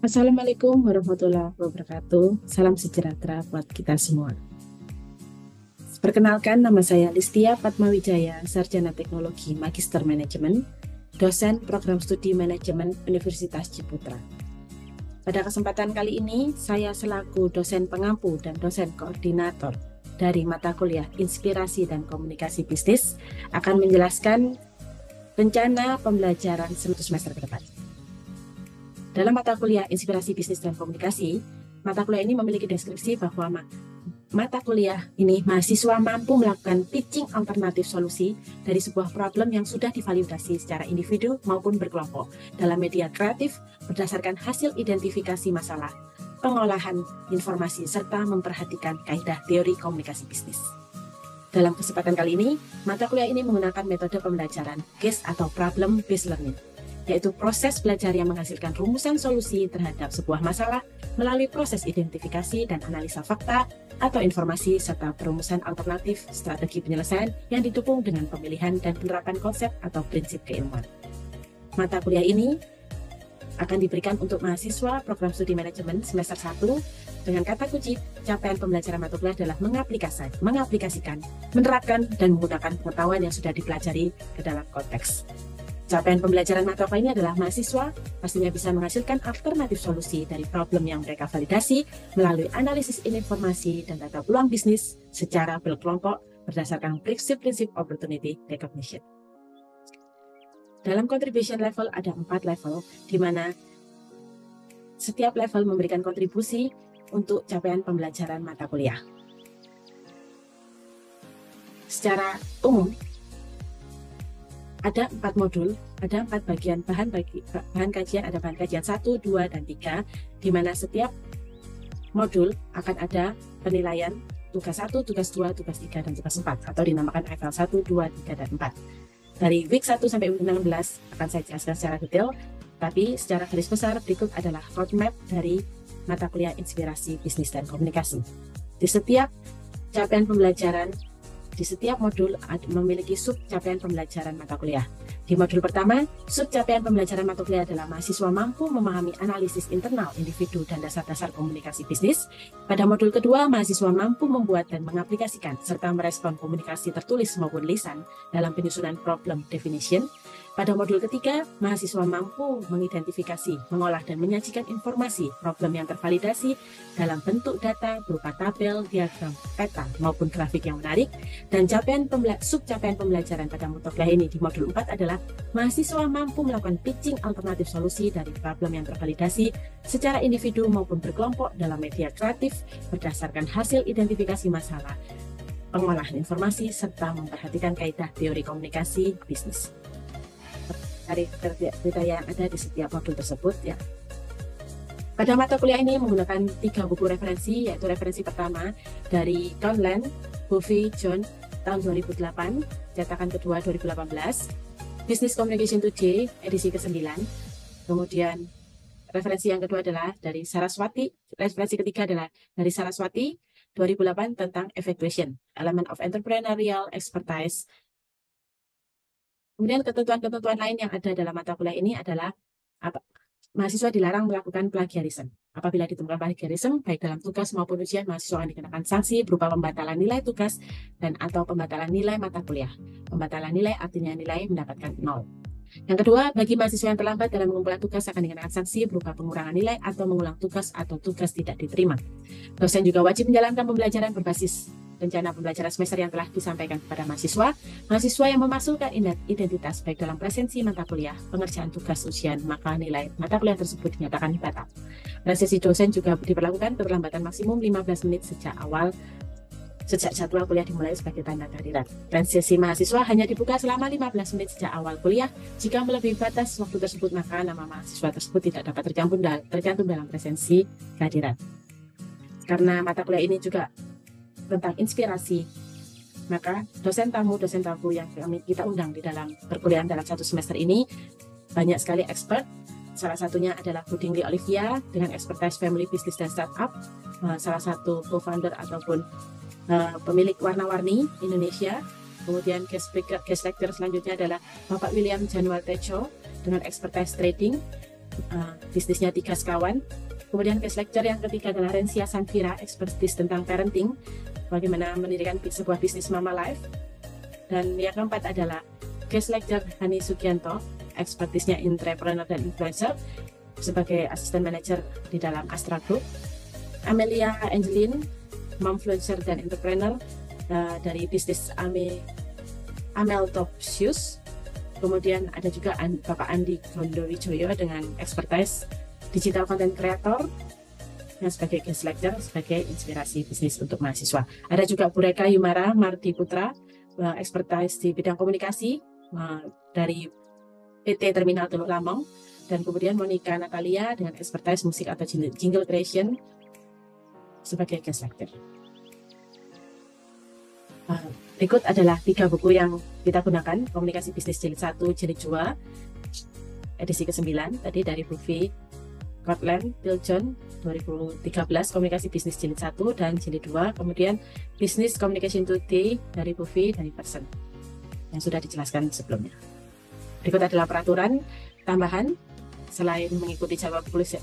Assalamualaikum warahmatullahi wabarakatuh. Salam sejahtera buat kita semua. Perkenalkan, nama saya Listia Padmawijaya, Sarjana Teknologi Magister Manajemen, dosen Program Studi Manajemen Universitas Ciputra. Pada kesempatan kali ini, saya selaku dosen pengampu dan dosen koordinator dari mata kuliah Inspirasi dan Komunikasi Bisnis akan menjelaskan rencana pembelajaran semester ke depan. Dalam mata kuliah Inspirasi Bisnis dan Komunikasi, mata kuliah ini memiliki deskripsi bahwa mata kuliah ini mahasiswa mampu melakukan pitching alternatif solusi dari sebuah problem yang sudah divalidasi secara individu maupun berkelompok dalam media kreatif berdasarkan hasil identifikasi masalah, pengolahan informasi, serta memperhatikan kaidah teori komunikasi bisnis. Dalam kesempatan kali ini, mata kuliah ini menggunakan metode pembelajaran case atau problem based learning, yaitu proses belajar yang menghasilkan rumusan solusi terhadap sebuah masalah melalui proses identifikasi dan analisa fakta atau informasi serta perumusan alternatif strategi penyelesaian yang didukung dengan pemilihan dan penerapan konsep atau prinsip keilmuan. Mata kuliah ini akan diberikan untuk mahasiswa program studi manajemen semester 1 dengan kata kunci capaian pembelajaran mata kuliah adalah mengaplikasikan, menerapkan, dan menggunakan pengetahuan yang sudah dipelajari ke dalam konteks. Capaian pembelajaran mata kuliah ini adalah mahasiswa pastinya bisa menghasilkan alternatif solusi dari problem yang mereka validasi melalui analisis informasi dan data peluang bisnis secara berkelompok berdasarkan prinsip-prinsip opportunity recognition. Dalam contribution level ada 4 level, di mana setiap level memberikan kontribusi untuk capaian pembelajaran mata kuliah. Secara umum, ada 4 modul, ada 4 bagian bahan kajian, ada bahan kajian 1, 2, dan 3, di mana setiap modul akan ada penilaian tugas 1, tugas 2, tugas 3, dan tugas 4, atau dinamakan level 1, 2, 3, dan 4. Dari week 1 sampai week 16 akan saya jelaskan secara detail, tapi secara garis besar berikut adalah roadmap dari mata kuliah Inspirasi Bisnis dan Komunikasi. Di setiap capaian pembelajaran, di setiap modul memiliki sub capaian pembelajaran mata kuliah. Di modul pertama, sub capaian pembelajaran mata kuliah adalah mahasiswa mampu memahami analisis internal individu dan dasar-dasar komunikasi bisnis. Pada modul kedua, mahasiswa mampu membuat dan mengaplikasikan serta merespon komunikasi tertulis maupun lisan dalam penyusunan problem definition. Pada modul ketiga, mahasiswa mampu mengidentifikasi, mengolah, dan menyajikan informasi problem yang tervalidasi dalam bentuk data berupa tabel, diagram, peta, maupun grafik yang menarik. Dan sub capaian pembelajaran pada mata kuliah ini di modul 4 adalah mahasiswa mampu melakukan pitching alternatif solusi dari problem yang tervalidasi secara individu maupun berkelompok dalam media kreatif berdasarkan hasil identifikasi masalah, pengolahan informasi, serta memperhatikan kaidah teori komunikasi bisnis. Dari kriteria yang ada di setiap modul tersebut ya. Pada mata kuliah ini menggunakan 3 buku referensi, yaitu referensi pertama dari Conlon, Bovee, John tahun 2008, cetakan kedua 2018, Business Communication Today edisi ke-9. Kemudian referensi yang kedua adalah dari Saraswati, referensi ketiga adalah dari Saraswati 2008 tentang Evaluation, Element of Entrepreneurial Expertise. Kemudian ketentuan-ketentuan lain yang ada dalam mata kuliah ini adalah mahasiswa dilarang melakukan plagiarisme. Apabila ditemukan plagiarisme, baik dalam tugas maupun ujian, mahasiswa akan dikenakan sanksi berupa pembatalan nilai tugas dan atau pembatalan nilai mata kuliah. Pembatalan nilai artinya nilai mendapatkan 0. Yang kedua, bagi mahasiswa yang terlambat dalam mengumpulkan tugas akan dikenakan sanksi berupa pengurangan nilai atau mengulang tugas atau tugas tidak diterima. Dosen juga wajib menjalankan pembelajaran berbasis rencana pembelajaran semester yang telah disampaikan kepada mahasiswa. Mahasiswa yang memasukkan identitas baik dalam presensi mata kuliah, pengerjaan tugas ujian, maka nilai mata kuliah tersebut dinyatakan batal. Presisi dosen juga diperlakukan keterlambatan maksimum 15 menit sejak jadwal kuliah dimulai sebagai tanda kehadiran. Presisi mahasiswa hanya dibuka selama 15 menit sejak awal kuliah. Jika melebihi batas waktu tersebut, maka nama mahasiswa tersebut tidak dapat tercantum dalam presensi kehadiran. Karena mata kuliah ini juga tentang inspirasi, maka dosen tamu yang kita undang di dalam perkuliahan dalam 1 semester ini banyak sekali expert. Salah satunya adalah Budingli Olivia dengan expertise family business dan startup, salah satu co-founder ataupun pemilik Warna-Warni Indonesia. Kemudian guest lecturer selanjutnya adalah Bapak William Januar Tejo dengan expertise trading. bisnisnya 3 sekawan. Kemudian case lecture yang ketiga adalah Rensia Sanfira, expertise tentang parenting, bagaimana mendirikan sebuah bisnis Mama Life. Dan yang keempat adalah case lecture Hani Sugianto, expertise-nya entrepreneur dan influencer sebagai asisten manager di dalam Astra Group. Amelia Angelin, momfluencer dan entrepreneur dari bisnis Amel Top Shoes. Kemudian ada juga Bapak Andi Gondowijoyo dengan expertise digital content creator yang sebagai guest lecture sebagai inspirasi bisnis untuk mahasiswa. Ada juga Bu Reka Yumara Mardi Putra, expertise di bidang komunikasi dari PT Terminal Teluk Lamong, dan kemudian Monica Natalia dengan expertise musik atau jingle creation sebagai guest lecture. Berikut adalah 3 buku yang kita gunakan: Komunikasi Bisnis Jilid 1, Jilid 2, edisi ke-9 tadi dari Buffy Cortland Piljohn 2013, Komunikasi Bisnis Jilid 1 dan Jilid 2, kemudian Business Communication Today dari Buffy dari Person yang sudah dijelaskan sebelumnya. Berikut adalah peraturan tambahan. Selain mengikuti jadwal kuliah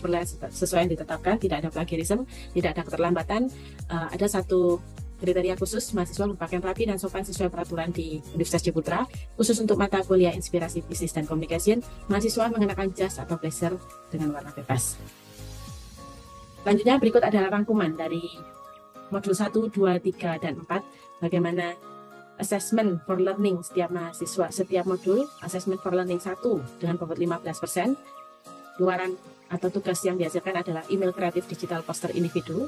sesuai yang ditetapkan, tidak ada plagiarisme, tidak ada keterlambatan, ada satu kriteria khusus: mahasiswa berpakaian rapi dan sopan sesuai peraturan di Universitas Ciputra. Khusus untuk mata kuliah Inspirasi Bisnis dan Communication, mahasiswa mengenakan jas atau blazer dengan warna bebas. Selanjutnya berikut adalah rangkuman dari modul 1, 2, 3, dan 4, bagaimana assessment for learning setiap mahasiswa. Setiap modul, assessment for learning 1 dengan bobot 15%, luaran atau tugas yang dihasilkan adalah email kreatif digital poster individu.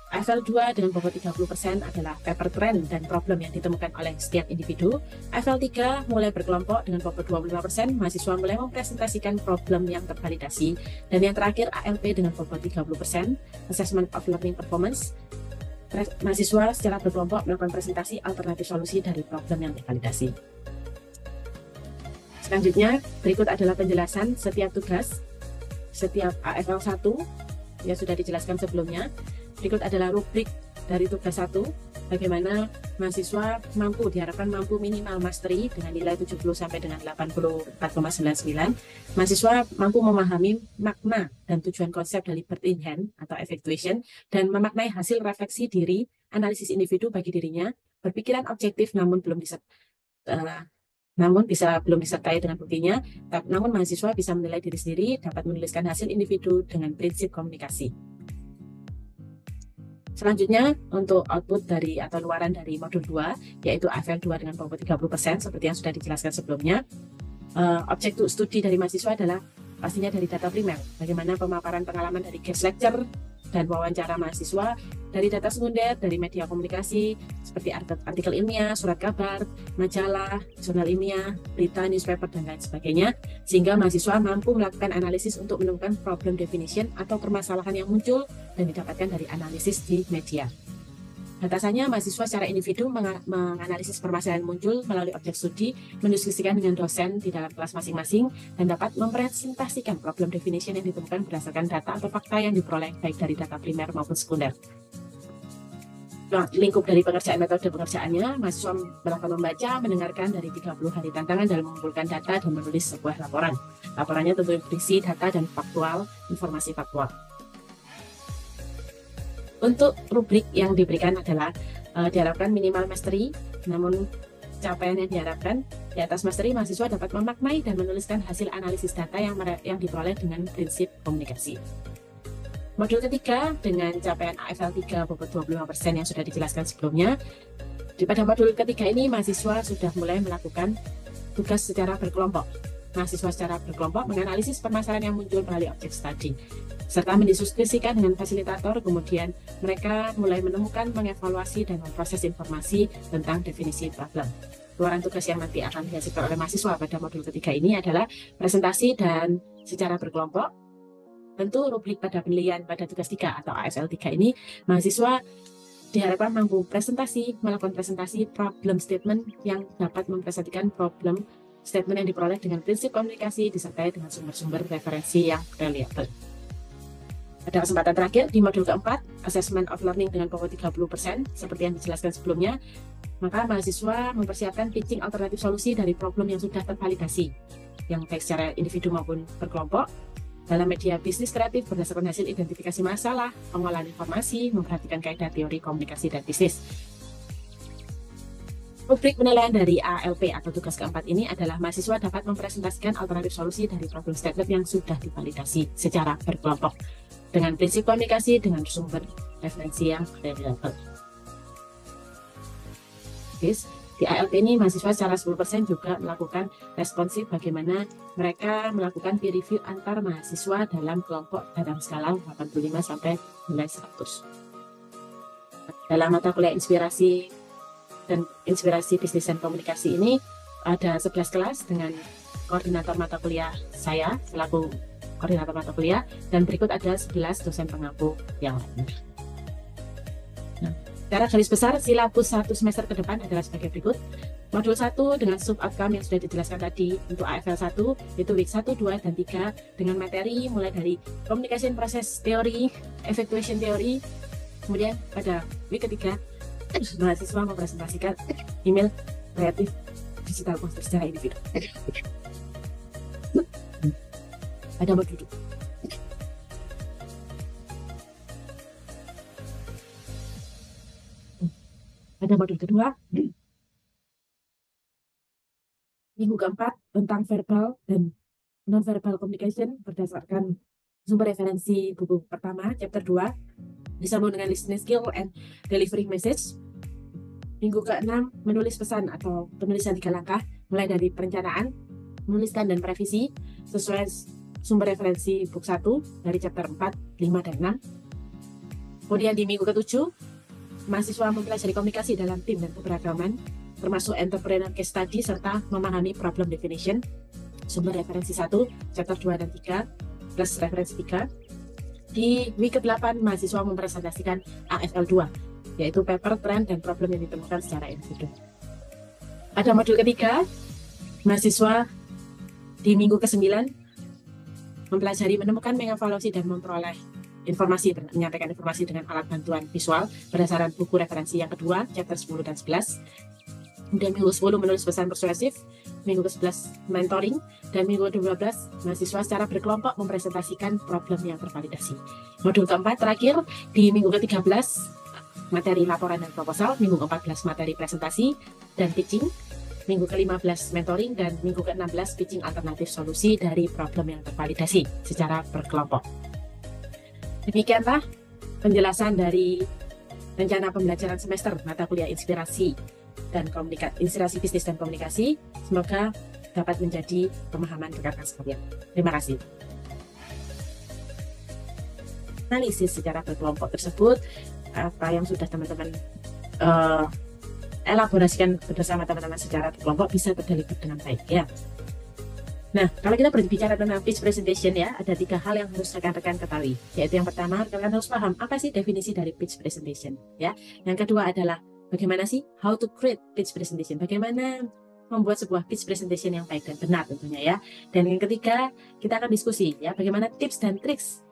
Level 2 dengan bobot 30% adalah paper trend dan problem yang ditemukan oleh setiap individu. Level 3 mulai berkelompok dengan bobot 25%, mahasiswa mulai mempresentasikan problem yang tervalidasi. Dan yang terakhir ALP dengan bobot 30%, Assessment of Learning Performance. Mahasiswa secara berkelompok melakukan presentasi alternatif solusi dari problem yang tervalidasi. Selanjutnya, berikut adalah penjelasan setiap tugas, setiap AFL 1 yang sudah dijelaskan sebelumnya. Berikut adalah rubrik dari tugas 1, bagaimana mahasiswa diharapkan mampu minimal mastery dengan nilai 70 sampai dengan 84,99. Mahasiswa mampu memahami makna dan tujuan konsep dari bird in hand atau effectuation, dan memaknai hasil refleksi diri, analisis individu bagi dirinya, berpikiran objektif namun belum disertai dengan buktinya. Namun mahasiswa bisa menilai diri sendiri, dapat menuliskan hasil individu dengan prinsip komunikasi. Selanjutnya, untuk output dari atau luaran dari modul 2, yaitu AFL 2 dengan bobot 30%, seperti yang sudah dijelaskan sebelumnya. Objek studi dari mahasiswa adalah pastinya dari data primer, bagaimana pemaparan pengalaman dari guest lecture dan wawancara mahasiswa, dari data sekunder, dari media komunikasi, seperti artikel ilmiah, surat kabar, majalah, jurnal ilmiah, berita, newspaper, dan lain sebagainya, sehingga mahasiswa mampu melakukan analisis untuk menemukan problem definition atau permasalahan yang muncul dan didapatkan dari analisis di media. Batasannya, mahasiswa secara individu menganalisis permasalahan muncul melalui objek studi, mendiskusikan dengan dosen di dalam kelas masing-masing, dan dapat mempresentasikan problem definition yang ditemukan berdasarkan data atau fakta yang diperoleh baik dari data primer maupun sekunder. Nah, lingkup dari pengerjaan metode pengerjaannya, mahasiswa melakukan membaca, mendengarkan dari 30 hari tantangan dalam mengumpulkan data dan menulis sebuah laporan. Laporannya tentu berisi data dan informasi faktual. Untuk rubrik yang diberikan adalah diharapkan minimal mastery, namun capaian yang diharapkan di atas mastery, mahasiswa dapat memaknai dan menuliskan hasil analisis data yang diperoleh dengan prinsip komunikasi. Modul ketiga dengan capaian AFL 3 bobot 25% yang sudah dijelaskan sebelumnya. Pada modul ketiga ini, mahasiswa sudah mulai melakukan tugas secara berkelompok. Mahasiswa secara berkelompok menganalisis permasalahan yang muncul melalui objek studi, serta mendiskusikan dengan fasilitator. Kemudian mereka mulai menemukan, mengevaluasi, dan memproses informasi tentang definisi problem. Luaran tugas yang nanti akan dihasilkan oleh mahasiswa pada modul ketiga ini adalah presentasi dan secara berkelompok. Tentu rubrik pada penilaian pada tugas 3 atau AFL 3 ini, mahasiswa diharapkan mampu melakukan presentasi problem statement yang dapat mempresentasikan problem statement yang diperoleh dengan prinsip komunikasi disertai dengan sumber-sumber referensi yang reliable. Pada kesempatan terakhir di modul keempat, Assessment of Learning dengan bobot 30%, seperti yang dijelaskan sebelumnya, maka mahasiswa mempersiapkan pitching alternatif solusi dari problem yang sudah tervalidasi, yang baik secara individu maupun berkelompok. dalam media bisnis kreatif berdasarkan hasil identifikasi masalah, pengolahan informasi, memperhatikan kaidah teori komunikasi dan bisnis. Rubrik penilaian dari ALP atau tugas keempat ini adalah mahasiswa dapat mempresentasikan alternatif solusi dari problem statement yang sudah divalidasi secara berkelompok dengan prinsip komunikasi dengan sumber referensi yang reliable. Di ALP ini mahasiswa secara 10% juga melakukan responsif bagaimana mereka melakukan peer review antar mahasiswa dalam kelompok dalam skala 85 sampai nilai 100. Dalam mata kuliah inspirasi bisnis dan komunikasi ini ada 11 kelas dengan koordinator mata kuliah saya selaku koordinator mata kuliah, dan berikut ada 11 dosen pengampu yang lainnya. Nah, secara garis besar silabus 1 semester ke depan adalah sebagai berikut. Modul 1 dengan sub outcome yang sudah dijelaskan tadi untuk AFL 1 yaitu week 1, 2, dan 3 dengan materi mulai dari communication process teori, effectuation teori. Kemudian pada week ketiga mahasiswa mempresentasikan email kreatif digital poster secara individu. Ada modul kedua minggu keempat tentang verbal dan non-verbal communication berdasarkan sumber referensi buku pertama chapter 2 disambung dengan listening skill and delivering message. Minggu ke-6 menulis pesan atau penulisan 3 langkah mulai dari perencanaan, menuliskan dan previsi sesuai sumber referensi buku 1 dari chapter 4, 5, dan 6. Kemudian di minggu ke-7 mahasiswa mempelajari komunikasi dalam tim dan keberagaman termasuk entrepreneur case study serta memahami problem definition sumber referensi 1, chapter 2 dan 3 plus referensi 3. Di week ke-8 mahasiswa mempresentasikan AFL 2 yaitu paper, trend, dan problem yang ditemukan secara individu. Pada modul ketiga mahasiswa di minggu ke-9 mempelajari menemukan, mengevaluasi, dan memperoleh informasi dan menyampaikan informasi dengan alat bantuan visual berdasarkan buku referensi yang kedua, chapter 10 dan 11. Kemudian minggu 10 menulis pesan persuasif, minggu ke-11 mentoring, dan minggu ke-12 mahasiswa secara berkelompok mempresentasikan problem yang tervalidasi. Modul keempat terakhir di minggu ke-13 materi laporan dan proposal, minggu ke-14 materi presentasi dan pitching, minggu ke-15 mentoring, dan minggu ke-16 pitching alternatif solusi dari problem yang tervalidasi secara berkelompok. Demikianlah penjelasan dari rencana pembelajaran semester mata kuliah inspirasi bisnis dan komunikasi. Semoga dapat menjadi pemahaman rekan-rekan sekalian. Terima kasih. Analisis secara berkelompok tersebut apa yang sudah teman-teman elaborasikan bersama teman-teman secara berkelompok bisa terdeliver dengan baik ya. Nah, kalau kita berbicara tentang pitch presentation ya, ada 3 hal yang harus rekan-rekan ketahui. Yaitu yang pertama, rekan-rekan harus paham apa sih definisi dari pitch presentation ya. Yang kedua adalah bagaimana sih how to create pitch presentation, bagaimana membuat sebuah pitch presentation yang baik dan benar tentunya ya. Dan yang ketiga, kita akan diskusi ya, bagaimana tips dan triks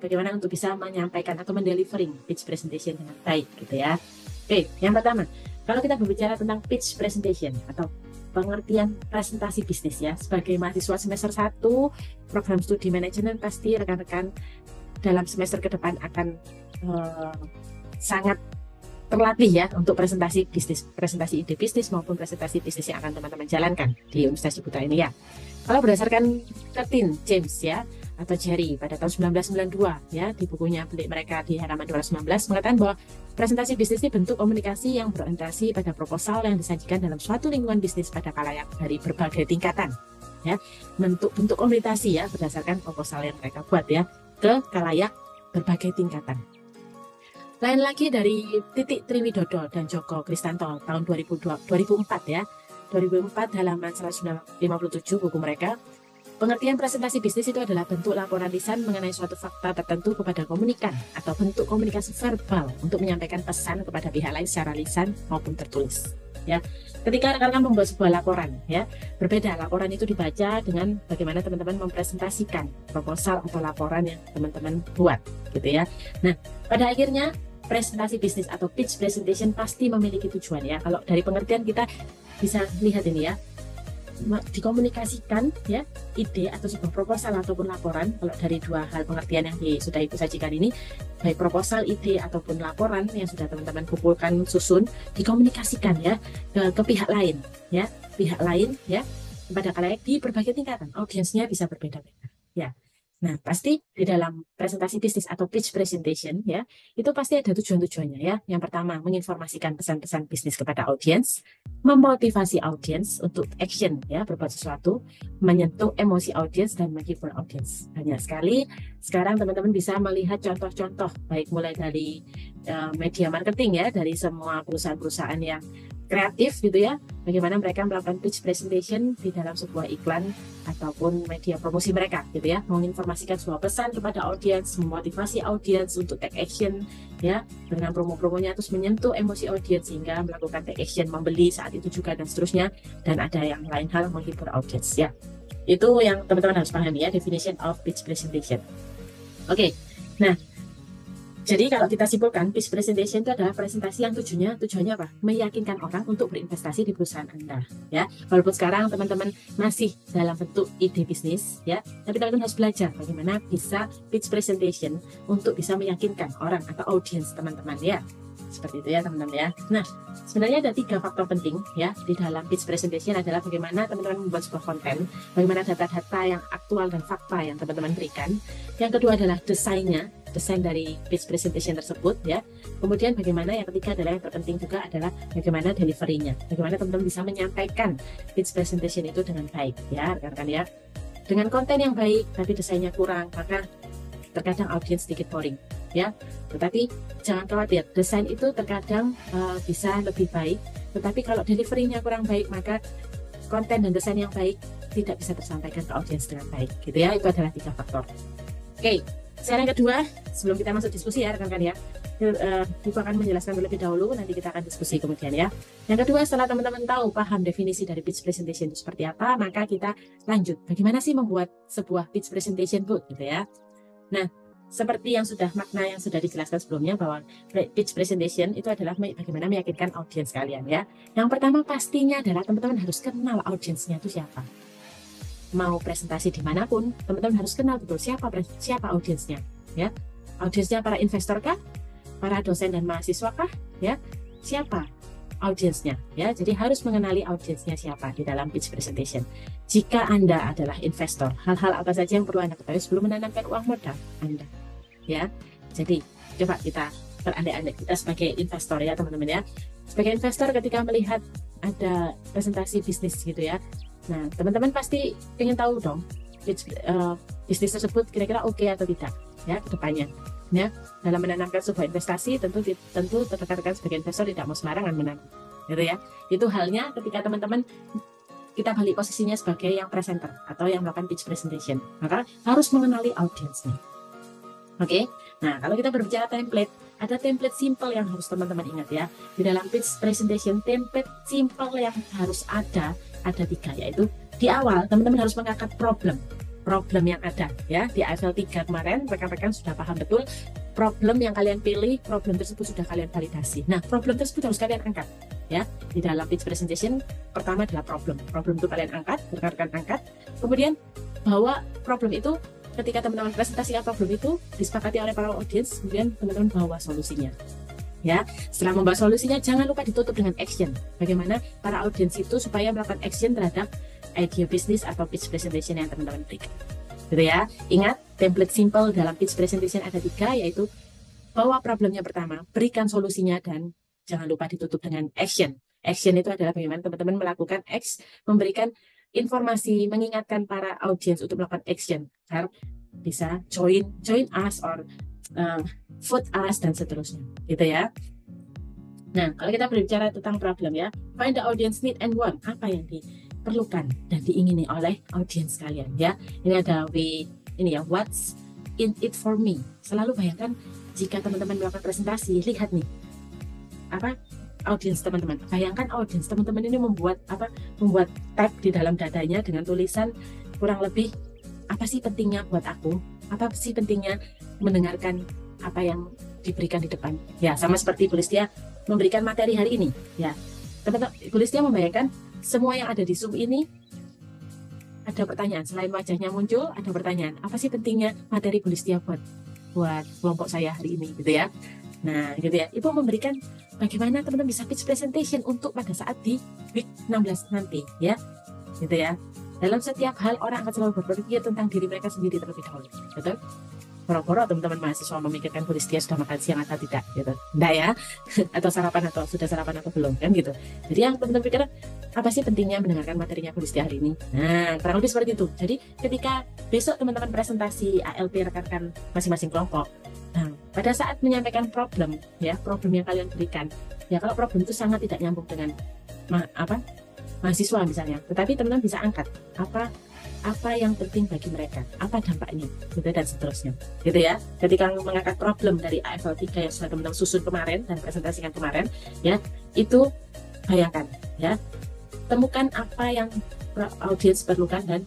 bagaimana untuk bisa menyampaikan atau mendelivering pitch presentation dengan baik gitu ya. Oke, yang pertama, kalau kita berbicara tentang pitch presentation atau pengertian presentasi bisnis ya, sebagai mahasiswa semester 1 program studi manajemen pasti rekan-rekan dalam semester ke depan akan sangat terlatih ya untuk presentasi bisnis, presentasi ide bisnis maupun presentasi bisnis yang akan teman-teman jalankan di Universitas Ciputra ini ya. Kalau berdasarkan Curtin James ya atau Jerry pada tahun 1992 ya di bukunya Bilik Mereka di halaman 219 mengatakan bahwa presentasi bisnis ini bentuk komunikasi yang berorientasi pada proposal yang disajikan dalam suatu lingkungan bisnis pada khalayak dari berbagai tingkatan ya, bentuk komunikasi ya berdasarkan proposal yang mereka buat ya ke khalayak berbagai tingkatan. Lain lagi dari Titik Triwidodo dan Joko Kristanto tahun 2004 ya, 2004 halaman 157 buku mereka. Pengertian presentasi bisnis itu adalah bentuk laporan lisan mengenai suatu fakta tertentu kepada komunikan atau bentuk komunikasi verbal untuk menyampaikan pesan kepada pihak lain secara lisan maupun tertulis. Ya, ketika rekan-rekan membuat sebuah laporan, ya berbeda. Laporan itu dibaca dengan bagaimana teman-teman mempresentasikan proposal atau laporan yang teman-teman buat, gitu ya. Nah, pada akhirnya presentasi bisnis atau pitch presentation pasti memiliki tujuan ya. Kalau dari pengertian kita bisa lihat ini ya. dikomunikasikan ya ide atau sebuah proposal ataupun laporan. Kalau dari dua hal pengertian yang sudah Ibu sajikan ini, baik proposal, ide ataupun laporan yang sudah teman-teman kumpulkan, susun, dikomunikasikan ya ke pihak lain ya, kepada kalayak di berbagai tingkatan. Audiensnya bisa berbeda-beda ya. Nah, pasti di dalam presentasi bisnis atau pitch presentation ya, itu pasti ada tujuan-tujuannya ya. Yang pertama, menginformasikan pesan-pesan bisnis kepada audiens, memotivasi audiens untuk action ya, berbuat sesuatu, menyentuh emosi audiens dan menghibur audiens. Banyak sekali sekarang teman-teman bisa melihat contoh-contoh baik mulai dari media marketing ya, dari semua perusahaan-perusahaan yang kreatif gitu ya, bagaimana mereka melakukan pitch presentation di dalam sebuah iklan ataupun media promosi mereka gitu ya, menginformasikan sebuah pesan kepada audiens, memotivasi audiens untuk take action ya, dengan promo-promonya terus menyentuh emosi audiens sehingga melakukan take action, membeli saat itu juga dan seterusnya, dan ada yang lain hal menghibur audiens ya. Itu yang teman-teman harus pahami ya, definition of pitch presentation. Oke. Nah, jadi kalau kita simpulkan, pitch presentation itu adalah presentasi yang tujuannya apa? Meyakinkan orang untuk berinvestasi di perusahaan Anda. Ya, walaupun sekarang teman-teman masih dalam bentuk ide bisnis, ya, tapi teman-teman harus belajar bagaimana bisa pitch presentation untuk bisa meyakinkan orang atau audiens teman-teman ya. Seperti itu ya teman-teman ya. Nah, sebenarnya ada 3 faktor penting ya di dalam pitch presentation adalah bagaimana teman-teman membuat sebuah konten, bagaimana data-data yang aktual dan fakta yang teman-teman berikan. Yang kedua adalah desain dari pitch presentation tersebut ya. Kemudian bagaimana yang ketiga adalah yang terpenting juga adalah bagaimana delivery-nya. Bagaimana teman-teman bisa menyampaikan pitch presentation itu dengan baik ya, rekan-rekan ya. Dengan konten yang baik tapi desainnya kurang, maka terkadang audiens sedikit boring ya. Tetapi jangan khawatir, desain itu terkadang bisa lebih baik, tetapi kalau delivery-nya kurang baik maka konten dan desain yang baik tidak bisa tersampaikan ke audiens dengan baik gitu ya. Itu adalah 3 faktor. Oke, sekarang yang kedua, sebelum kita masuk diskusi ya rekan-rekan ya, Ibu akan menjelaskan terlebih dahulu, nanti kita akan diskusi kemudian ya. Yang kedua, setelah teman-teman tahu, paham definisi dari pitch presentation itu seperti apa, maka kita lanjut bagaimana sih membuat sebuah pitch presentation Bu gitu ya. Nah, seperti yang makna yang sudah dijelaskan sebelumnya bahwa pitch presentation itu adalah bagaimana meyakinkan audiens kalian ya. Yang pertama pastinya adalah teman-teman harus kenal audiensnya itu siapa. Mau presentasi dimanapun, teman-teman harus kenal betul siapa audiensnya ya. Audiensnya para investor kah? Para dosen dan mahasiswa kah? Ya, siapa audiensnya ya. Jadi harus mengenali audiensnya siapa di dalam pitch presentation. Jika Anda adalah investor, hal-hal apa saja yang perlu Anda ketahui sebelum menanamkan uang modal Anda ya. Jadi coba kita berandai-andai kita sebagai investor ya teman-teman ya. Sebagai investor ketika melihat ada presentasi bisnis gitu ya, nah teman-teman pasti ingin tahu dong bisnis tersebut kira-kira oke atau tidak ya ke depannya ya. Dalam menanamkan sebuah investasi tentu rekan-rekan sebagai investor tidak mau sembarangan menanam gitu ya. Itu halnya ketika teman-teman kita balik posisinya sebagai yang presenter atau yang melakukan pitch presentation, maka harus mengenali audiensnya. Oke, nah kalau kita berbicara template, ada template simple yang harus teman-teman ingat ya. Di dalam pitch presentation, template simple yang harus ada 3, yaitu di awal teman-teman harus mengangkat problem yang ada ya. Di Eiffel 3 kemarin rekan-rekan sudah paham betul problem yang kalian pilih, problem tersebut sudah kalian validasi. Nah, problem tersebut harus kalian angkat ya. Di dalam pitch presentation pertama adalah problem itu kalian angkat, rekan-rekan angkat. Kemudian bawa problem itu, ketika teman-teman presentasikan problem itu disepakati oleh para audiens, kemudian teman-teman bawa solusinya ya. Setelah membawa solusinya, jangan lupa ditutup dengan action. Bagaimana para audiens itu supaya melakukan action terhadap idea bisnis atau pitch presentation yang teman-teman berikan gitu ya. Ingat, template simple dalam pitch presentation ada 3, yaitu bawa problemnya pertama, berikan solusinya, dan jangan lupa ditutup dengan action. Action itu adalah bagaimana teman-teman melakukan memberikan informasi, mengingatkan para audiens untuk melakukan action agar bisa join us or vote us dan seterusnya gitu ya. Nah, kalau kita berbicara tentang problem ya, find the audience need and want, apa yang diperlukan dan diingini oleh audiens kalian ya. Ini ada what's in it for me. Selalu bayangkan jika teman-teman melakukan presentasi, lihat nih apa audiens teman-teman. Bayangkan audiens teman-teman ini membuat tag di dalam dadanya dengan tulisan kurang lebih apa sih pentingnya buat aku, apa sih pentingnya mendengarkan apa yang diberikan di depan ya. Sama seperti Bu Listia memberikan materi hari ini ya, teman-teman. Bu Listia membayangkan semua yang ada di Zoom ini ada pertanyaan. Selain wajahnya muncul, ada pertanyaan. Apa sih pentingnya materi Bu Listia buat kelompok saya hari ini gitu ya. Nah gitu ya, Ibu memberikan bagaimana teman-teman bisa pitch presentation untuk pada saat di week 16 nanti ya, gitu ya. Dalam setiap hal orang akan selalu berpikir tentang diri mereka sendiri terlebih dahulu, betul? Boro-boro teman-teman mahasiswa memikirkan Bu Listia sudah makan siang atau tidak gitu, enggak ya? Atau sarapan atau sudah sarapan atau belum kan gitu. Jadi yang teman-teman pikir apa sih pentingnya mendengarkan materinya Bu Listia hari ini. Nah kurang lebih seperti itu. Jadi ketika besok teman-teman presentasi ALP rekan-rekan masing-masing kelompok, nah pada saat menyampaikan problem ya, problem yang kalian berikan ya, kalau problem itu sangat tidak nyambung dengan mahasiswa misalnya, tetapi teman-teman bisa angkat apa yang penting bagi mereka, apa dampaknya, gitu, dan seterusnya, gitu ya. Ketika mengangkat problem dari AFL 3 yang sudah teman-teman susun kemarin dan presentasikan kemarin, ya, itu bayangkan, ya, temukan apa yang audiens perlukan dan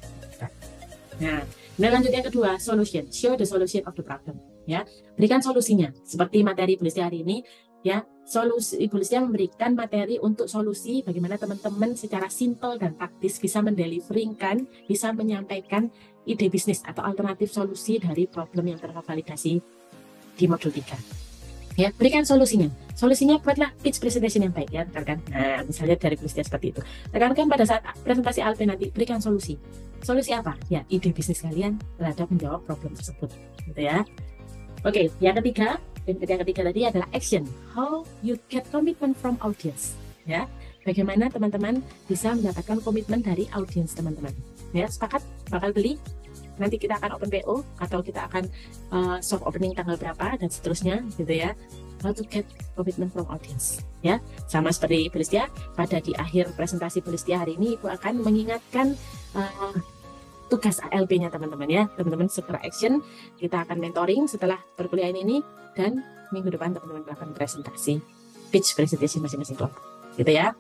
nah, lanjut yang kedua, solution, show the solution of the problem, ya, berikan solusinya, seperti materi Bu Listia hari ini, ya, solusi Bu Listia memberikan materi untuk solusi bagaimana teman-teman secara simple dan praktis bisa mendeliveringkan, bisa menyampaikan ide bisnis atau alternatif solusi dari problem yang tervalidasi di modul 3. Ya, berikan solusinya. Solusinya buatlah pitch presentation yang baik ya, rekan. Nah, misalnya dari Bu Listia seperti itu. Rekan-rekan pada saat presentasi ALP nanti berikan solusi. Solusi apa? Ya, ide bisnis kalian terhadap menjawab problem tersebut, gitu ya. Oke, yang ketiga tadi adalah action. How you get commitment from audience. Ya, bagaimana teman-teman bisa mendapatkan komitmen dari audience teman-teman. Ya, sepakat bakal beli. Nanti kita akan open PO atau kita akan soft opening tanggal berapa dan seterusnya, gitu ya. How to get commitment from audience. Ya, sama seperti Bu Listia, pada di akhir presentasi Bu Listia hari ini Ibu akan mengingatkan tugas ALP-nya teman-teman ya. Teman-teman segera action, kita akan mentoring setelah perkuliahan ini dan minggu depan teman-teman akan presentasi pitch presentation masing-masing kelompok, gitu ya.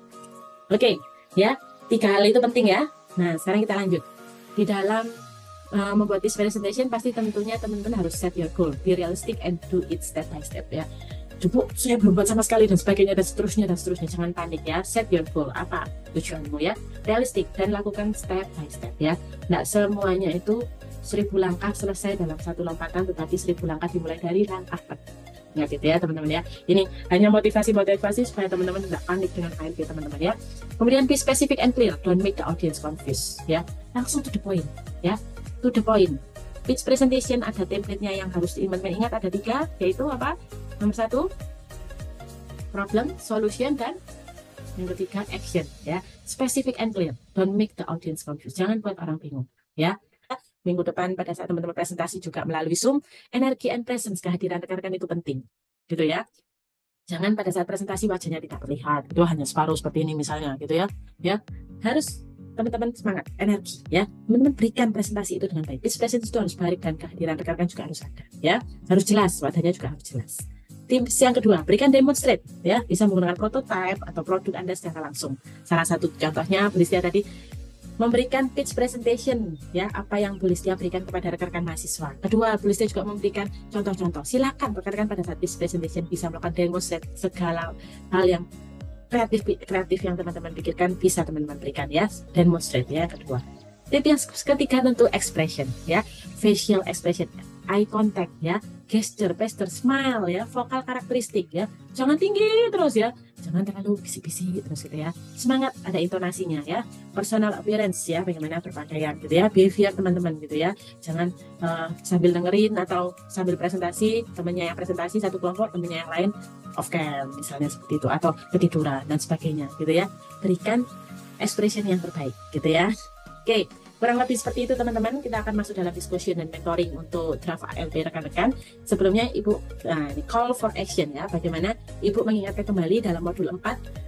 Oke, ya, 3 hal itu penting ya. Nah, sekarang kita lanjut. Di dalam membuat pitch presentation pasti tentunya teman-teman harus set your goal, be realistic and do it step by step ya. Bu, saya belum buat sama sekali dan sebagainya dan seterusnya, jangan panik ya. Set your goal, apa tujuanmu ya, realistik dan lakukan step by step ya. Nggak semuanya itu 1000 langkah selesai dalam satu lompatan, tetapi 1000 langkah dimulai dari langkah pertama, gitu ya teman-teman ya. Ini hanya motivasi supaya teman-teman tidak panik dengan ALP teman-teman ya. Kemudian be specific and clear, don't make the audience confused ya. Langsung to the point ya, to the point. Pitch presentation ada template-nya yang harus teman-teman ingat, ada 3, yaitu apa? Nomor 1 problem, solution, dan yang ketiga action ya. Specific and clear, don't make the audience confused, jangan buat orang bingung ya. Minggu depan pada saat teman-teman presentasi juga melalui Zoom, energi and presence, kehadiran rekan-rekan itu penting, gitu ya. Jangan pada saat presentasi wajahnya tidak terlihat, itu hanya separuh seperti ini misalnya, gitu ya. Ya, harus teman-teman semangat, energi ya. Teman-teman berikan presentasi itu dengan baik. Pitch presentation itu harus baik dan kehadiran rekan-rekan juga harus ada ya. Harus jelas, wajahnya juga harus jelas. Tips yang kedua, berikan demonstrate ya, bisa menggunakan prototype atau produk Anda secara langsung. Salah satu contohnya Bu Listia tadi memberikan pitch presentation ya, apa yang Bu Listia berikan kepada rekan-rekan mahasiswa. Kedua, Bu Listia juga memberikan contoh-contoh. Silakan rekan-rekan pada saat pitch presentation bisa melakukan demonstrate segala hal yang kreatif yang teman-teman pikirkan, bisa teman-teman berikan ya, demonstrate ya. Kedua, tip yang ketiga tentu expression ya, facial expression, eye contact ya, gesture, smile ya, vokal karakteristik ya, jangan tinggi terus ya, jangan terlalu bisik-bisik terus gitu ya, semangat, ada intonasinya ya, personal appearance ya, bagaimana berpakaian gitu ya, behavior teman-teman gitu ya, jangan sambil dengerin atau sambil presentasi, temennya yang presentasi satu kelompok, temennya yang lain off cam misalnya seperti itu, atau ketiduran dan sebagainya gitu ya. Berikan expression yang terbaik gitu ya. Oke, kurang lebih seperti itu teman-teman. Kita akan masuk dalam discussion dan mentoring untuk draft ALP rekan-rekan. Sebelumnya Ibu ini call for action ya, bagaimana Ibu mengingatkan kembali dalam modul 4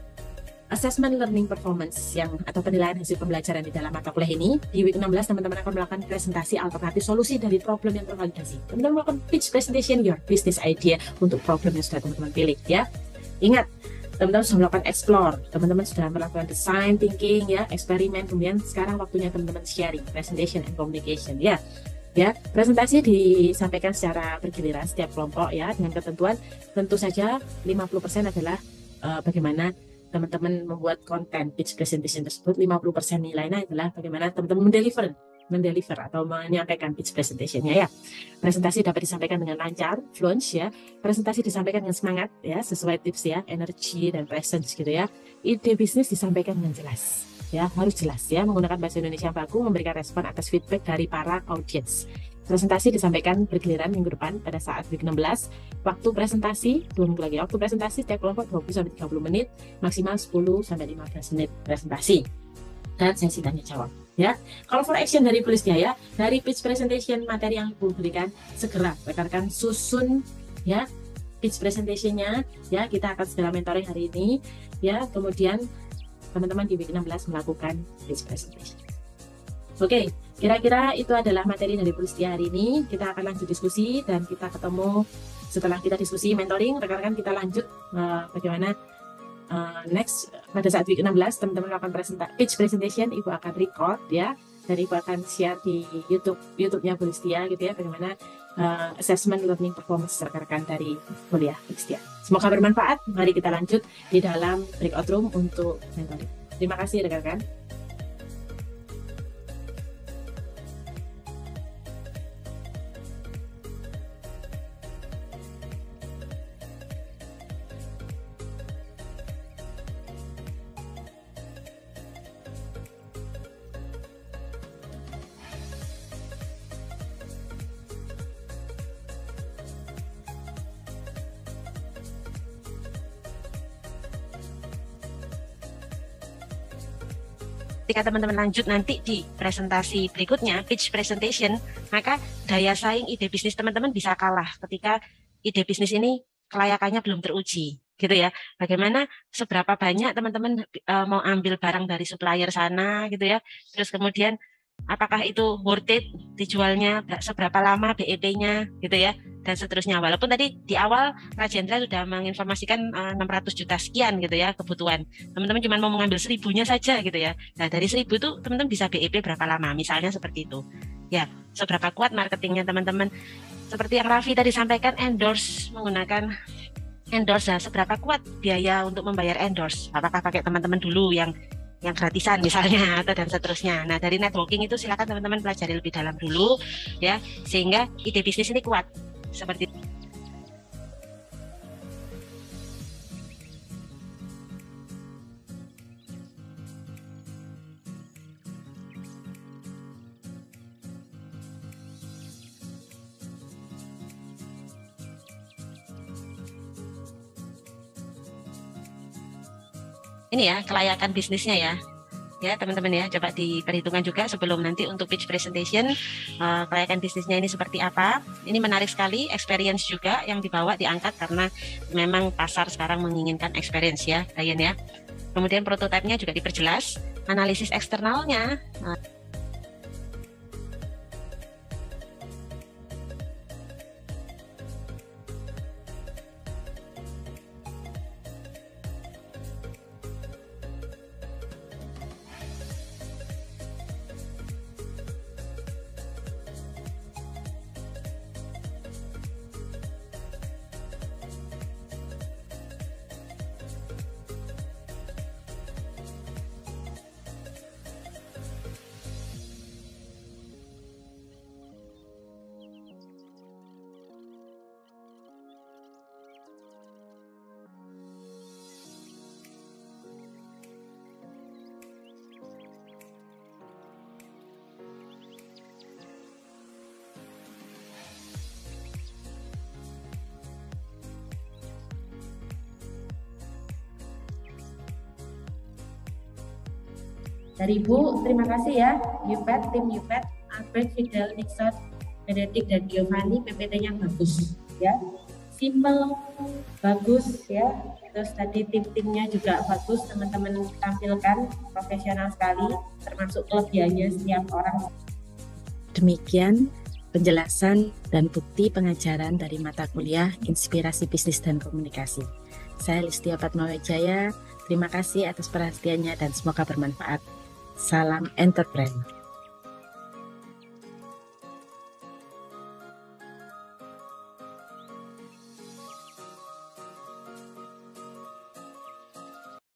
assessment learning performance atau penilaian hasil pembelajaran di dalam mata kuliah ini. Di week 16 teman-teman akan melakukan presentasi alternatif solusi dari problem yang tervalidasi. Teman-teman melakukan pitch presentation your business idea untuk problem yang sudah teman-teman pilih ya. Ingat, teman-teman sudah melakukan explore, teman-teman sudah melakukan design thinking ya, eksperimen, kemudian sekarang waktunya teman-teman sharing, presentation and communication ya. Ya, presentasi disampaikan secara bergiliran setiap kelompok ya, dengan ketentuan tentu saja 50% adalah bagaimana teman-teman membuat konten pitch presentation tersebut, 50% nilainya adalah bagaimana teman-teman mendeliver mendeliver atau menyampaikan pitch presentation-nya ya. Presentasi dapat disampaikan dengan lancar, fluent ya. Presentasi disampaikan dengan semangat ya, sesuai tips ya, energi dan presence gitu ya. Ide bisnis disampaikan dengan jelas. Ya, harus jelas ya, menggunakan bahasa Indonesia yang baku, memberikan respon atas feedback dari para audiens. Presentasi disampaikan bergiliran minggu depan pada saat week 16. Waktu presentasi 2 minggu lagi. Waktu presentasi setiap kelompok 20-30 menit, maksimal 10-15 menit presentasi. Dan sesi tanya jawab ya. Call for action dari Pulistia ya, dari pitch presentation materi yang Ibu berikan, segera rekan-rekan susun ya pitch presentationnya ya. Kita akan segera mentoring hari ini ya, kemudian teman-teman di week 16 melakukan pitch presentation. Oke, kira-kira itu adalah materi dari Pulistia hari ini. Kita akan lanjut diskusi dan kita ketemu setelah kita diskusi mentoring, rekan-rekan kita lanjut bagaimana next pada saat week 16 teman-teman melakukan pitch presentation. Ibu akan record ya, dan Ibu akan share di YouTube-nya Pulistia gitu ya, bagaimana assessment learning performance rekan-rekan dari kuliah Pulistia. Semoga bermanfaat. Mari kita lanjut di dalam breakout room untuk mentoring. Terima kasih rekan-rekan. Ketika teman-teman lanjut nanti di presentasi berikutnya, pitch presentation, maka daya saing ide bisnis teman-teman bisa kalah ketika ide bisnis ini kelayakannya belum teruji, gitu ya. Bagaimana seberapa banyak teman-teman mau ambil barang dari supplier sana, gitu ya. Terus kemudian apakah itu worth it dijualnya, seberapa lama BEP-nya, gitu ya, dan seterusnya. Walaupun tadi di awal Kak Jendra sudah menginformasikan 600 juta sekian gitu ya kebutuhan, teman-teman cuma mau mengambil 1000-nya saja gitu ya. Nah dari 1000 itu teman-teman bisa BEP berapa lama, misalnya seperti itu ya. Seberapa kuat marketingnya teman-teman, seperti yang Raffi tadi sampaikan, endorse, menggunakan endorse. Nah, seberapa kuat biaya untuk membayar endorse, apakah pakai teman-teman dulu yang gratisan misalnya atau dan seterusnya. Nah dari networking itu silakan teman-teman pelajari lebih dalam dulu ya, sehingga ide bisnis ini kuat seperti itu. Ini ya kelayakan bisnisnya ya teman-teman ya, coba diperhitungkan juga sebelum nanti untuk pitch presentation, kelayakan bisnisnya ini seperti apa. Ini menarik sekali, experience juga yang dibawa, diangkat karena memang pasar sekarang menginginkan experience ya Ryan ya. Kemudian prototipenya juga diperjelas, analisis eksternalnya. Dari Ibu, terima kasih ya, Yupet, tim Yupet, Albert, Fidel, Nixon, Benedict, dan Giovanni, PPT-nya bagus ya, simple, bagus ya. Terus tadi tim-timnya juga bagus, teman-teman tampilkan profesional sekali, termasuk kelebihannya setiap orang. Demikian penjelasan dan bukti pengajaran dari mata kuliah Inspirasi Bisnis dan Komunikasi. Saya Listia Padmawijaya, terima kasih atas perhatiannya dan semoga bermanfaat. Salam entrepreneur.